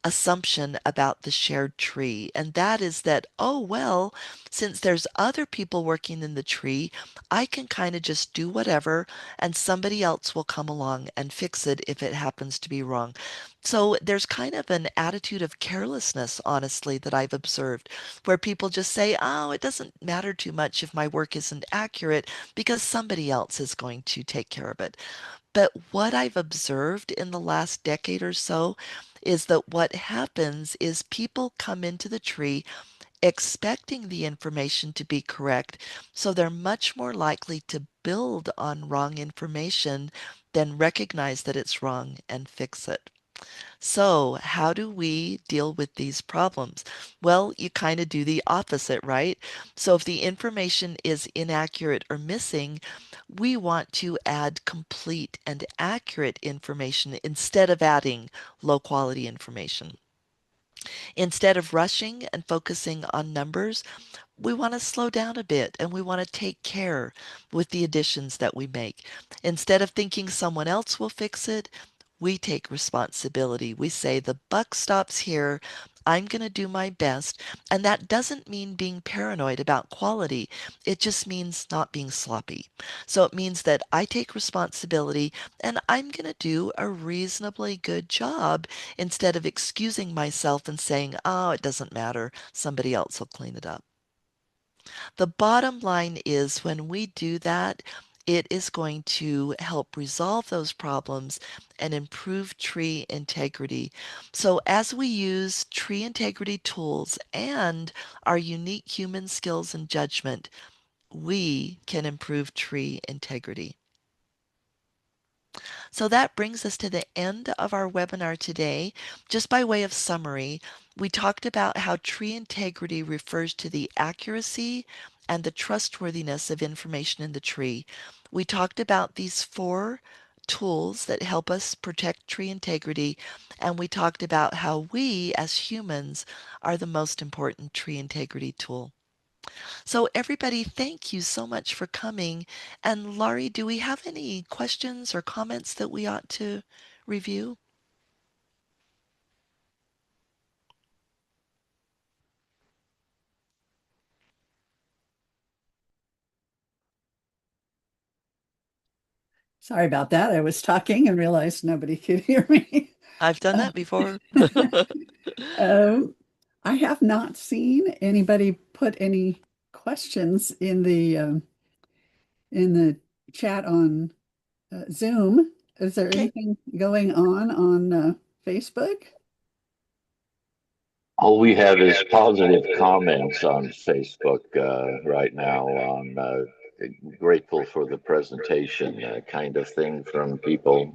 assumption about the shared tree, and that is that, oh, well, since there's other people working in the tree, I can kind of just do whatever, and somebody else will come along and fix it if it happens to be wrong. So there's kind of an attitude of carelessness, honestly, that I've observed, where people just say, oh, it doesn't matter too much if my work isn't accurate because somebody else is going to take care of it. But what I've observed in the last decade or so is that what happens is people come into the tree expecting the information to be correct, so they're much more likely to build on wrong information than recognize that it's wrong and fix it. So, how do we deal with these problems? Well, you kind of do the opposite, right? So, if the information is inaccurate or missing, we want to add complete and accurate information instead of adding low quality information. Instead of rushing and focusing on numbers, we want to slow down a bit and we want to take care with the additions that we make. Instead of thinking someone else will fix it, we take responsibility. We say, the buck stops here. I'm going to do my best. And that doesn't mean being paranoid about quality. It just means not being sloppy. So it means that I take responsibility and I'm going to do a reasonably good job instead of excusing myself and saying, oh, it doesn't matter. Somebody else will clean it up. The bottom line is when we do that, it is going to help resolve those problems and improve tree integrity. So as we use tree integrity tools and our unique human skills and judgment, we can improve tree integrity. So that brings us to the end of our webinar today. Just by way of summary, we talked about how tree integrity refers to the accuracy and the trustworthiness of information in the tree. We talked about these four tools that help us protect tree integrity, and we talked about how we as humans are the most important tree integrity tool. So everybody, thank you so much for coming. And Laurie, do we have any questions or comments that we ought to review? Sorry about that. I was talking and realized nobody could hear me. I've done Uh, that before. um, I have not seen anybody put any questions in the chat on Zoom. Is there Okay. anything going on Facebook? All we have is positive comments on Facebook right now on grateful for the presentation kind of thing from people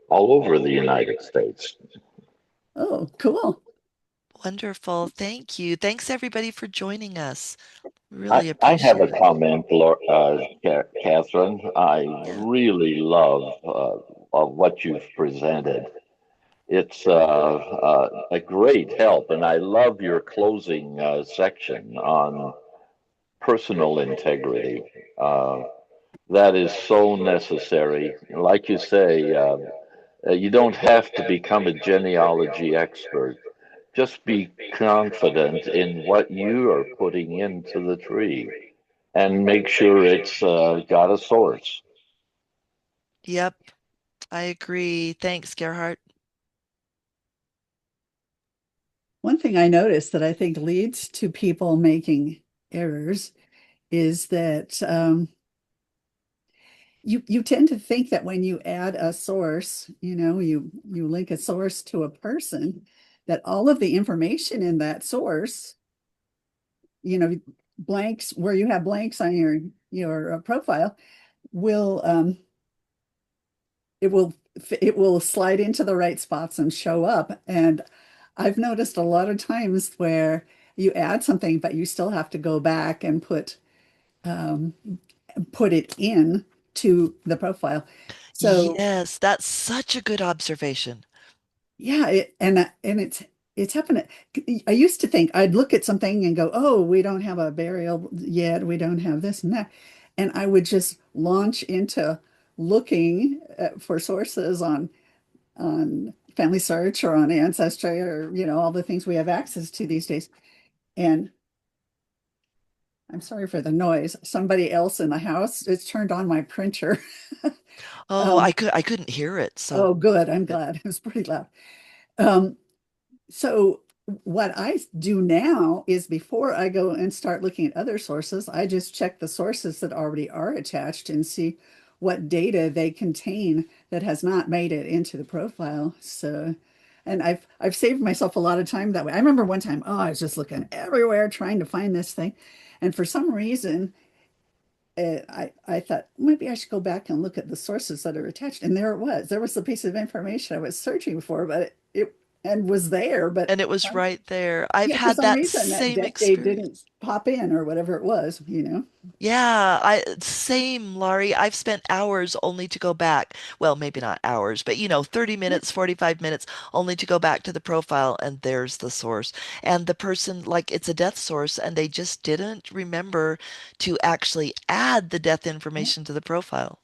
all over the United States. Oh, cool. Wonderful. Thank you. Thanks everybody for joining us. I, Really I have a appreciate it. comment, Catherine. I Yeah. really love what you've presented. It's a great help, and I love your closing section on personal integrity. Uh, that is so necessary. Like you say, you don't have to become a genealogy expert. Just be confident in what you are putting into the tree and make sure it's got a source. Yep. I agree. Thanks, Gerhard. One thing I noticed that I think leads to people making errors is that you tend to think that when you add a source, you link a source to a person, that all of the information in that source, you know, blanks where you have blanks on your profile will it will it will slide into the right spots and show up. And I've noticed a lot of times where you add something, but you still have to go back and um, put it in to the profile. So Yes, that's such a good observation. yeah, and it's happened. I used to think I'd look at something and go, "Oh, we don't have a burial yet. We don't have this and that," and I would just launch into looking for sources on FamilySearch or on Ancestry or all the things we have access to these days. And I'm sorry for the noise. Somebody else in the house, it's turned on my printer. Oh, Um, I couldn't hear it, so oh, good. I'm good. glad. It was pretty loud. Um, So what I do now is before I go and start looking at other sources, I just check the sources that already are attached and see what data they contain that has not made it into the profile. So, and I've saved myself a lot of time that way. I remember one time, oh, I was just looking everywhere trying to find this thing, and for some reason, I thought maybe I should go back and look at the sources that are attached, and there it was. There was the piece of information I was searching for, but it and was there, but And it was right there. I've yeah, for had some that reason that same death date didn't experience. pop in or whatever it was. Yeah, I same, Laurie. I've spent hours only to go back. Well, maybe not hours, but 30 Yeah. minutes, 45 minutes only to go back to the profile and there's the source. And the person, like it's a death source and they just didn't remember to actually add the death Yeah. information to the profile.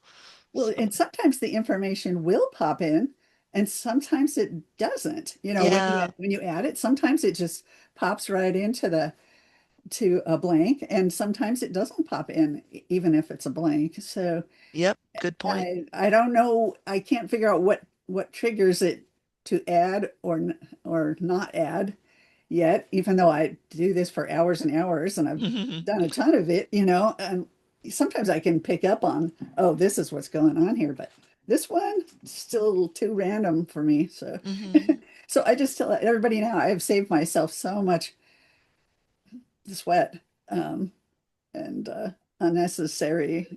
Well, So, and sometimes the information will pop in and sometimes it doesn't. yeah, When you add it, sometimes it just pops right into the to a blank and sometimes it doesn't pop in even if it's a blank. So yep, good point. I don't know. I can't figure out what triggers it to add or not add yet, even though I do this for hours and hours and I've done a ton of it. And sometimes I can pick up on, oh, this is what's going on here, but this one still too random for me. So, Hmm. so I just tell everybody now I have saved myself so much sweat um, and unnecessary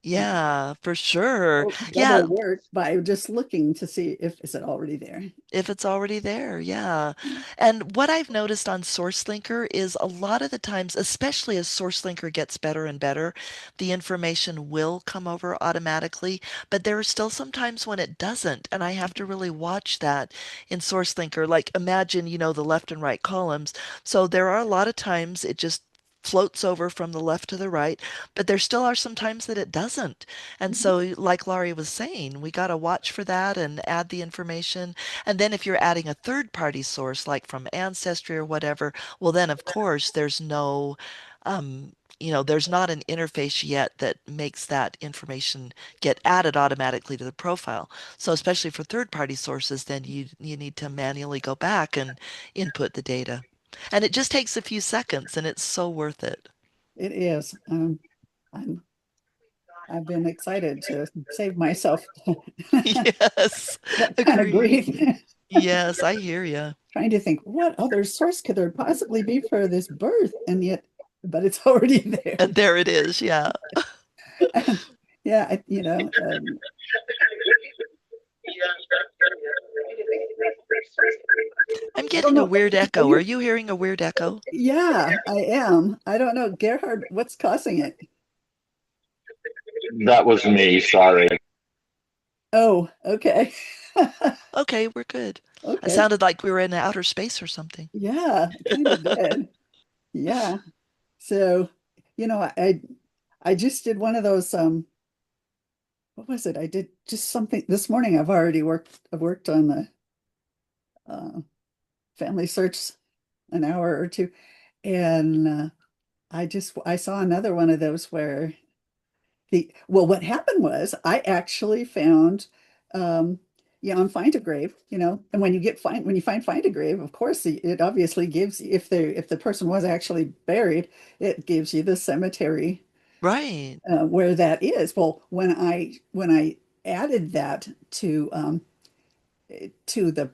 Yeah, for sure. double Yeah, work by just looking to see if is it already there. if it's already there, yeah. And what I've noticed on SourceLinker is a lot of the times, especially as SourceLinker gets better and better, the information will come over automatically, but there are still some times when it doesn't, and I have to really watch that in SourceLinker. Like imagine, the left and right columns. So there are a lot of times it just floats over from the left to the right, but there still are some times that it doesn't. And Mhm. so, like Laurie was saying, we got to watch for that and add the information. And then if you're adding a third party source, like from Ancestry or whatever, well, then of course there's not an interface yet that makes that information get added automatically to the profile. So especially for third party sources, then you need to manually go back and input the data. And it just takes a few seconds and it's so worth it. It is. I'm I've been excited to save myself Yes, that kind of agreed. grief. Yes, I hear you. Trying to think what other source could there possibly be for this birth, and yet, but it's already there. And there it is. Yeah. And yeah, I'm I don't getting a know. weird Are echo. Are you? you hearing a weird echo? Yeah, I am. I don't know, Gerhard, what's causing it? That was me. Sorry. Oh, okay. Okay, we're good. I Okay. sounded like we were in outer space or something. Yeah, kind of did. Yeah. So, I just did one of those what was it? I did just something this morning. I've worked on the uh Family Search an hour or two, and I saw another one of those where what happened was I actually found on Find a Grave, and when you find a grave, of course it obviously gives, if the person was actually buried, it gives you the cemetery Right. where that is. Well, when I added that to the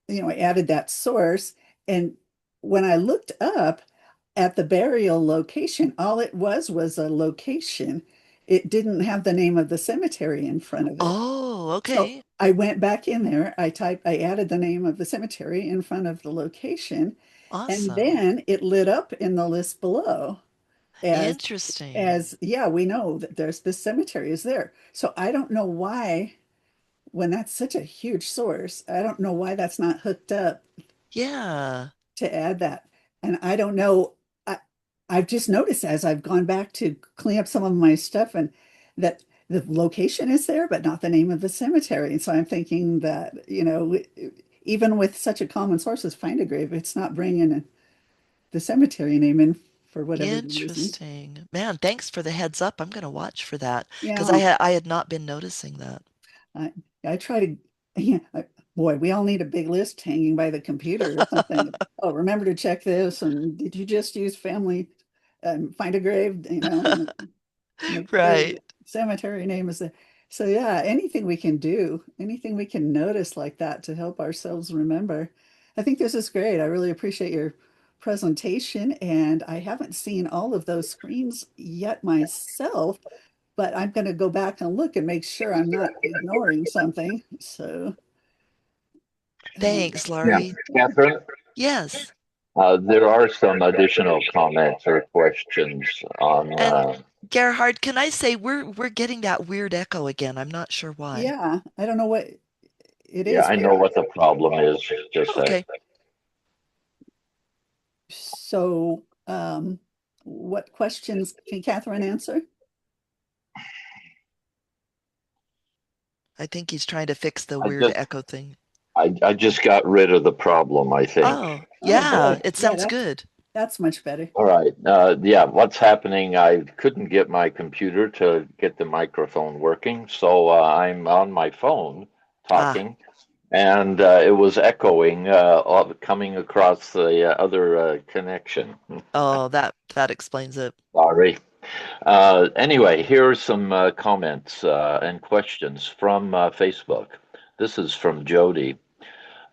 I added that source, and when I looked up at the burial location, all it was a location. It didn't have the name of the cemetery in front of it. Oh, So okay. I went back in there, I added the name of the cemetery in front of the location, and Awesome. then it lit up in the list below as Interesting. yeah, we know that there's this cemetery is there. So I don't know why, when that's such a huge source, I don't know why that's not hooked up Yeah. to add that. And I don't know, I've just noticed as I've gone back to clean up some of my stuff, and that the location is there, but not the name of the cemetery. And so I'm thinking that, even with such a common source as Find a Grave, it's not bringing the cemetery name in for whatever reason. Interesting. Man, thanks for the heads up. I'm going to watch for that because Yeah, I had not been noticing that. I, I try to, yeah, boy, we all need a big list hanging by the computer or something. Oh, remember to check this. And did you just use family Find a Grave, make sure Right. the cemetery name is there. So yeah, anything we can notice like that to help ourselves remember. I think this is great. I really appreciate your presentation, and I haven't seen all of those screens yet myself, but I'm going to go back and look and make sure I'm not ignoring something. So, Thanks, Yeah, Laurie. Kathryn, Yes. there are some additional comments or questions on. And Gerhard, can I say we're getting that weird echo again? I'm not sure why. yeah, I don't know what it Yeah, is. I know what the problem is. Just a sec. Okay. So, what questions can Kathryn answer? I think he's trying to fix the I weird just echo thing. I just got rid of the problem, I think. Oh, Oh yeah, boy, it yeah, sounds good. that's much better. All right. Yeah, what's happening? I couldn't get my computer to get the microphone working, so I'm on my phone Ah, talking, and it was echoing coming across the other connection. oh, that explains it. Sorry. Anyway, here are some comments and questions from Facebook. This is from Jody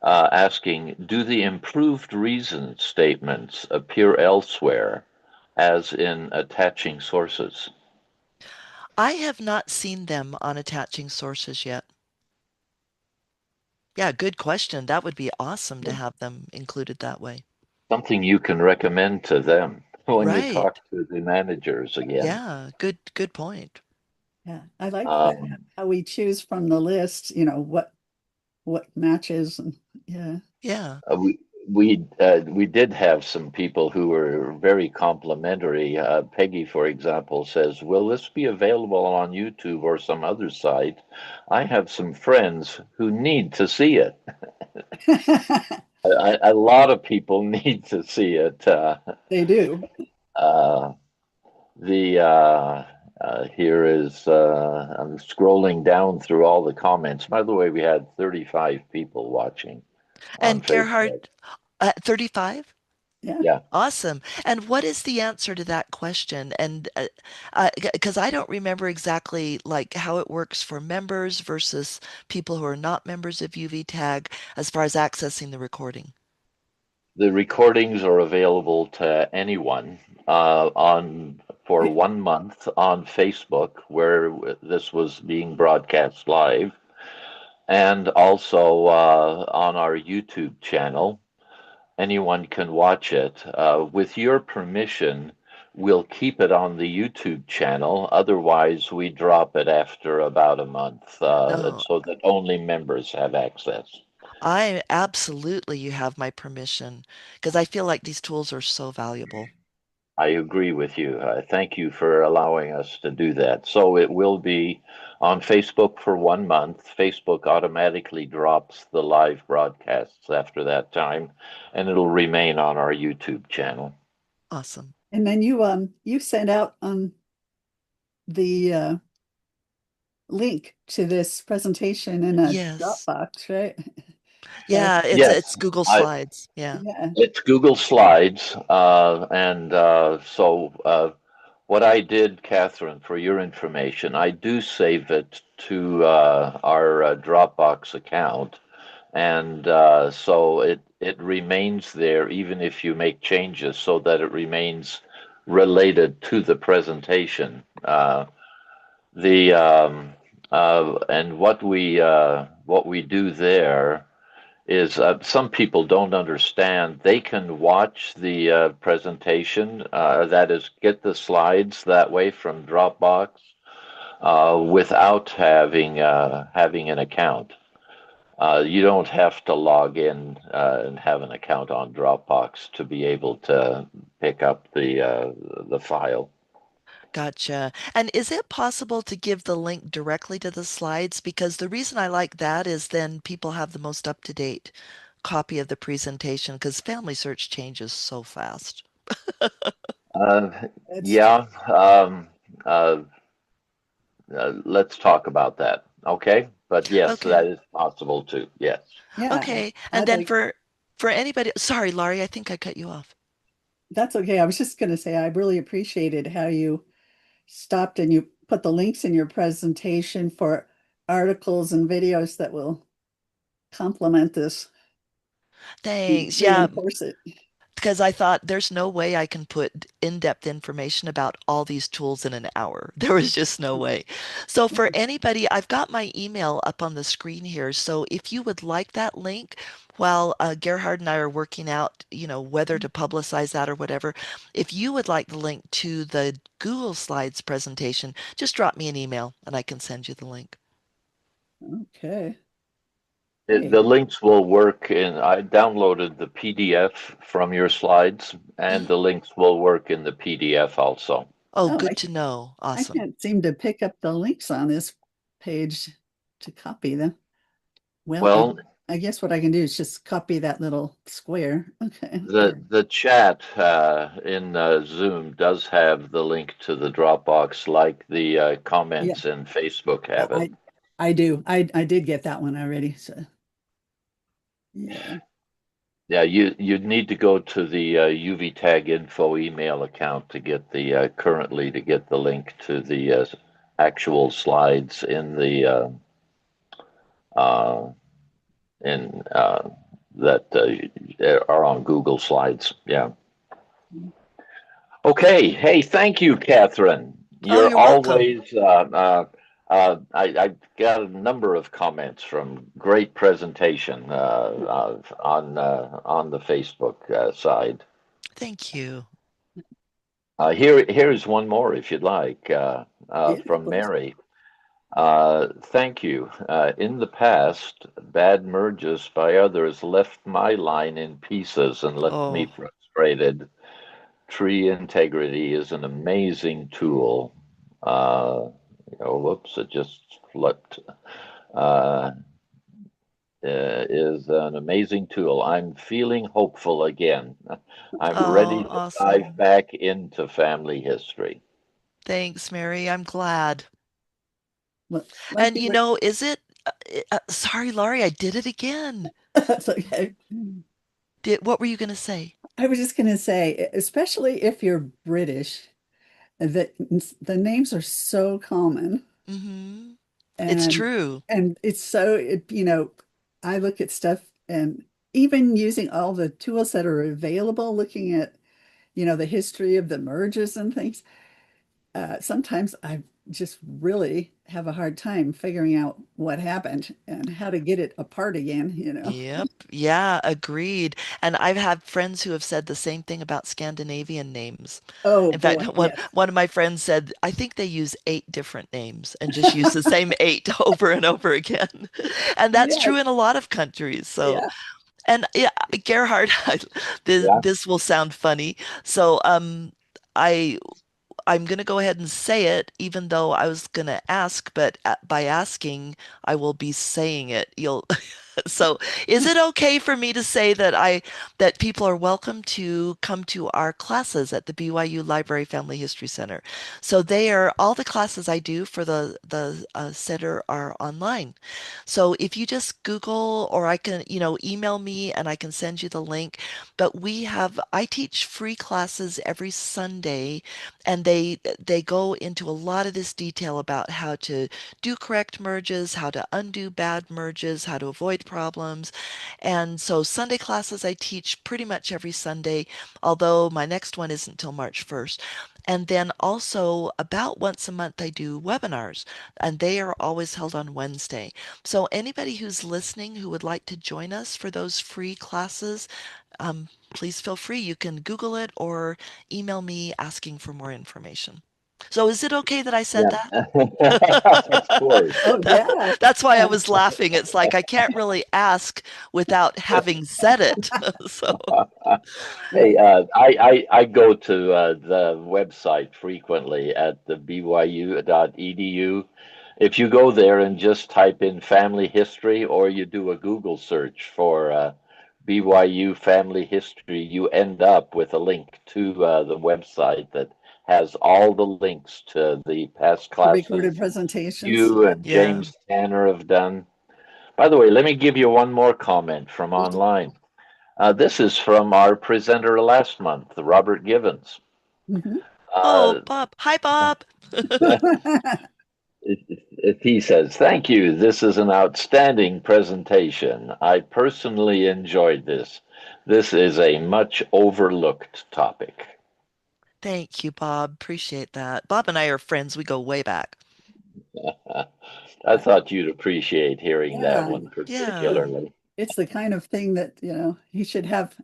asking, do the improved reason statements appear elsewhere, as in attaching sources? I have not seen them on attaching sources yet. Yeah, good question. That would be awesome to have them included that way. Something you can recommend to them when you Right. talk to the managers again. Yeah, good point. Yeah, I like that. Um, How we choose from the list, what matches and yeah. Yeah. Uh, we we did have some people who were very complimentary. Peggy, for example, says, "Will this be available on YouTube or some other site? I have some friends who need to see it." A lot of people need to see it. They do. Uh, the Here is I'm scrolling down through all the comments. By the way, we had 35 people watching on And Facebook. Gerhard, 35? Yeah. Yeah. Awesome. And what is the answer to that question? And because I don't remember exactly like how it works for members versus people who are not members of UV Tag as far as accessing the recording. The recordings are available to anyone on for 1 month on Facebook, where this was being broadcast live, and also on our YouTube channel. Anyone can watch it. With your permission, we'll keep it on the YouTube channel. Otherwise, we drop it after about a month, No, so that only members have access. I absolutely, you have my permission because I feel like these tools are so valuable. I agree with you. Thank you for allowing us to do that. So it will be on Facebook for 1 month. Facebook automatically drops the live broadcasts after that time, and it'll remain on our YouTube channel. Awesome. And then you sent out the link to this presentation in a Yes. Dropbox, right? So Yeah, it's Yes, Google I, Slides. Yeah. yeah. it's Google Slides, and what I did, Kathryn, for your information, I do save it to our Dropbox account. And so it remains there even if you make changes so that it remains related to the presentation. The and what we do there is some people don't understand. They can watch the presentation, that is, get the slides that way from Dropbox without having an account. You don't have to log in and have an account on Dropbox to be able to pick up the file. Gotcha. And is it possible to give the link directly to the slides? Because the reason I like that is then people have the most up-to-date copy of the presentation because Family Search changes so fast. Uh, That's true. yeah, uh, let's talk about that. Okay, but yes, Okay. that is possible too. Yes. Yeah. Okay. And I'd then like for anybody, sorry, Laurie, I think I cut you off. That's okay. I was just going to say I really appreciated how you stopped and you put the links in your presentation for articles and videos that will complement this, Thanks. Yeah, reinforce it. because I thought there's no way I can put in-depth information about all these tools in an hour. There was just no way. So for anybody, I've got my email up on the screen here. So if you would like that link, while Gerhard and I are working out, whether to publicize that or whatever, if you would like the link to the Google Slides presentation, just drop me an email and I can send you the link. Okay. The Great. links will work I downloaded the PDF from your slides, and the links will work in the PDF also. Oh, Oh, good to know. I Awesome. can't seem to pick up the links on this page to copy them. Well, Well, I guess what I can do is just copy that little square. Okay, there. the chat in Zoom does have the link to the Dropbox, like the Yeah, comments in Facebook yeah, have it. I do. I did get that one already. So yeah. Yeah, you'd need to go to the UV Tag Info email account to get the currently to get the link to the actual slides uh, in that are on Google Slides. Yeah. Okay. Hey, thank you, Kathryn. Oh, You're you're welcome. always. I got a number of comments from great presentation on the Facebook side. Thank you. Here's one more, if you'd like, Yeah, from please. Mary. Thank you. In the past, bad merges by others left my line in pieces and left me Oh, frustrated. Tree integrity is an amazing tool. Whoops, it just flipped. Uh, is an amazing tool. I'm feeling hopeful again. I'm ready oh, to dive awesome. back into family history. Thanks, Mary. I'm glad. Like And you were, is it, sorry, Laurie, I did it again. that's okay. What were you going to say? I was just going to say, especially if you're British, that the names are so common, Mm-hmm. It's and true. it's so I look at stuff, and even using all the tools that are available, looking at the history of the merges and things. Sometimes I just really have a hard time figuring out what happened and how to get it apart again. Yep. Yeah, agreed. And I've had friends who have said the same thing about Scandinavian names. Oh In fact, boy, yes. one of my friends said, I think they use 8 different names and just use the same 8 over and over again. And that's Yeah, true in a lot of countries. So, yeah. and yeah, Gerhard, Yeah. this will sound funny. So, I I'm going to go ahead and say it, even though I was going to ask, but by asking, I will be saying it. You'll, so is it okay for me to say that people are welcome to come to our classes at the BYU Library Family History Center? So all the classes I do for the center are online. So if you just Google, or I can, email me and I can send you the link. But I teach free classes every Sunday, and they go into a lot of this detail about how to do correct merges, how to undo bad merges, how to avoid problems. And so Sunday classes I teach pretty much every Sunday, although my next one isn't until March 1st. And then also about once a month I do webinars, and they are always held on Wednesday. So anybody who's listening who would like to join us for those free classes, please feel free. You can Google it or email me asking for more information. So is it okay that I said Yeah. that? Of course. Oh yeah. That's why I Yeah. was laughing. It's like I can't really ask without having said it. So, Hey, Well, I go to the website frequently at the byu.edu. If you go there and just type in family history, or you do a Google search for BYU family history, you end up with a link to the website that has all the links to the past the recorded classes presentations. you and yeah. James Tanner have done. By the way, let me give you one more comment from online. This is from our presenter last month, Robert Givens. Mhm. Oh, Uh, Bob. Hi, Bob. if he says, "Thank you. This is an outstanding presentation. I personally enjoyed this. This is a much overlooked topic." Thank you, Bob. Appreciate that. Bob and I are friends. We go way back. I thought you'd appreciate hearing that Yeah, one Yeah. particularly. it's the kind of thing that, he should have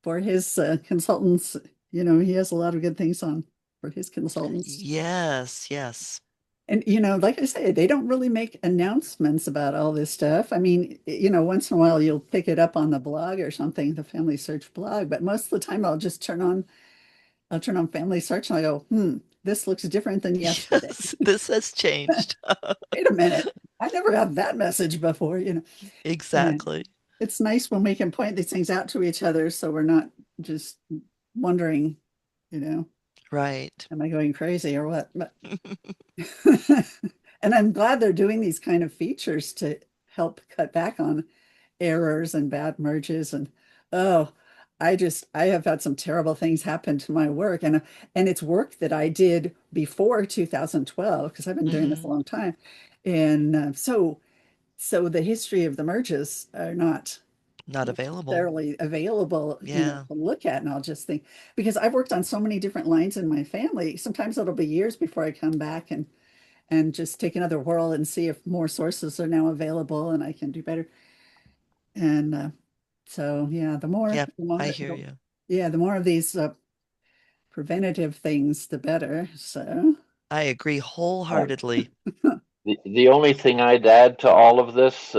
for his consultants. He has a lot of good things on for his consultants. Yes, yes. And, like I say, they don't really make announcements about all this stuff. I mean, once in a while you'll pick it up on the blog or something, the Family Search blog, but most of the time I'll turn on Family Search and I go, this looks different than yesterday. Yes, this has changed. Wait a minute. I never had that message before. And Exactly. it's nice when we can point these things out to each other so we're not just wondering, you know, Right. am I going crazy or what? But and I'm glad they're doing these kind of features to help cut back on errors and bad merges. And oh, I have had some terrible things happen to my work. And it's work that I did before 2012, because I've been doing this a Hmm. long time. And so the history of the merges are not Not available. necessarily available, Yeah. to look at. And I'll just think, because I've worked on so many different lines in my family, sometimes it'll be years before I come back and just take another whirl and see if more sources are now available and I can do better. And so, yeah, Yep. I hear the, you. yeah, the more of these preventative things, the better. So, I agree Uh, wholeheartedly. the only thing I'd add to all of this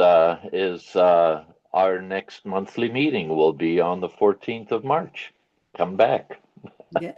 is our next monthly meeting will be on the 14th of March. Come back. yeah.